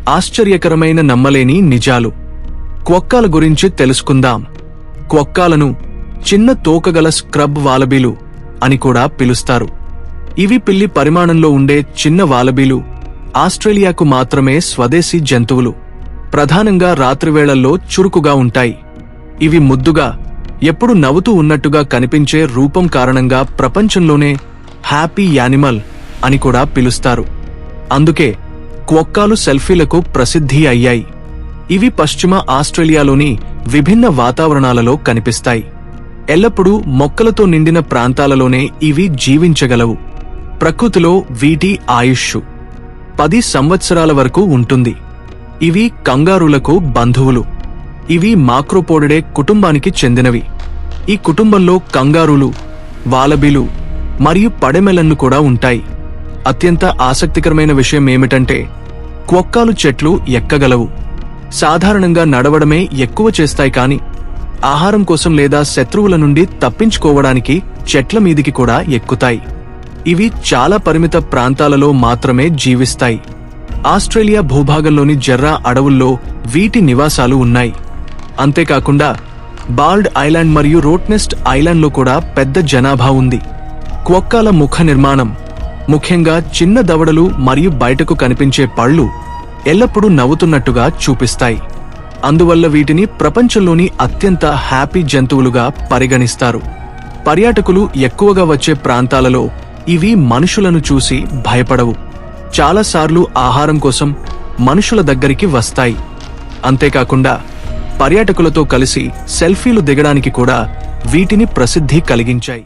ఆశ్చర్యకరమైన నమ్మలేని నిజాలు. క్వొక్కాల గురించి తెలుసుకుందాం. క్వొక్కాలను చిన్న తోకగల స్క్రబ్ వాలబీలు అని కూడా పిలుస్తారు. ఇవి పిల్లి పరిమాణంలో ఉండే చిన్న వాలబీలు. ఆస్ట్రేలియాకు మాత్రమే స్వదేశీ జంతువులు. ప్రధానంగా రాత్రివేళల్లో చురుకుగా ఉంటాయి. ఇవి ముద్దుగా, ఎప్పుడు నవ్వుతూ ఉన్నట్టుగా కనిపించే రూపం కారణంగా ప్రపంచంలోనే హ్యాపీ యానిమల్ అని కూడా పిలుస్తారు. అందుకే క్వొక్కాలు సెల్ఫీలకు ప్రసిద్ధి అయ్యాయి. ఇవి పశ్చిమ ఆస్ట్రేలియాలోని విభిన్న వాతావరణాలలో కనిపిస్తాయి. ఎల్లప్పుడూ మొక్కలతో నిండిన ప్రాంతాలలోనే ఇవి జీవించగలవు. ప్రకృతిలో వీటి ఆయుష్ 10 సంవత్సరాల వరకు ఉంటుంది. ఇవి కంగారులకు బంధువులు. ఇవి మాక్రోపోడిడే కుటుంబానికి చెందినవి. ఈ కుటుంబంలో కంగారులు, వాలబీలు మరియు పడెమెలన్ను కూడా ఉంటాయి. అత్యంత ఆసక్తికరమైన విషయం ఏమిటంటే క్వొక్కాలు చెట్లు ఎక్కగలవు. సాధారణంగా నడవడమే ఎక్కువ చేస్తాయి, కాని ఆహారం కోసం లేదా శత్రువుల నుండి తప్పించుకోవడానికి చెట్ల మీదికి కూడా ఎక్కుతాయి. ఇవి చాలా పరిమిత ప్రాంతాలలో మాత్రమే జీవిస్తాయి. ఆస్ట్రేలియా భూభాగంలోని జర్రా అడవుల్లో వీటి నివాసాలు ఉన్నాయి. అంతేకాకుండా బాల్డ్ ఐలాండ్ మరియు రోట్నెస్ట్ ఐలాండ్లో కూడా పెద్ద జనాభా ఉంది. క్వొక్కాల ముఖ నిర్మాణం, ముఖ్యంగా చిన్న దవడలు మరియు బయటకు కనిపించే పళ్ళు ఎల్లప్పుడూ నవ్వుతున్నట్టుగా చూపిస్తాయి. అందువల్ల వీటిని ప్రపంచంలోని అత్యంత హ్యాపీ జంతువులుగా పరిగణిస్తారు. పర్యాటకులు ఎక్కువగా వచ్చే ప్రాంతాలలో ఇవి మనుషులను చూసి భయపడవు. చాలాసార్లు ఆహారం కోసం మనుషుల దగ్గరికి వస్తాయి. అంతేకాకుండా పర్యాటకులతో కలిసి సెల్ఫీలు దిగడానికి కూడా వీటిని ప్రసిద్ధి కలిగించాయి.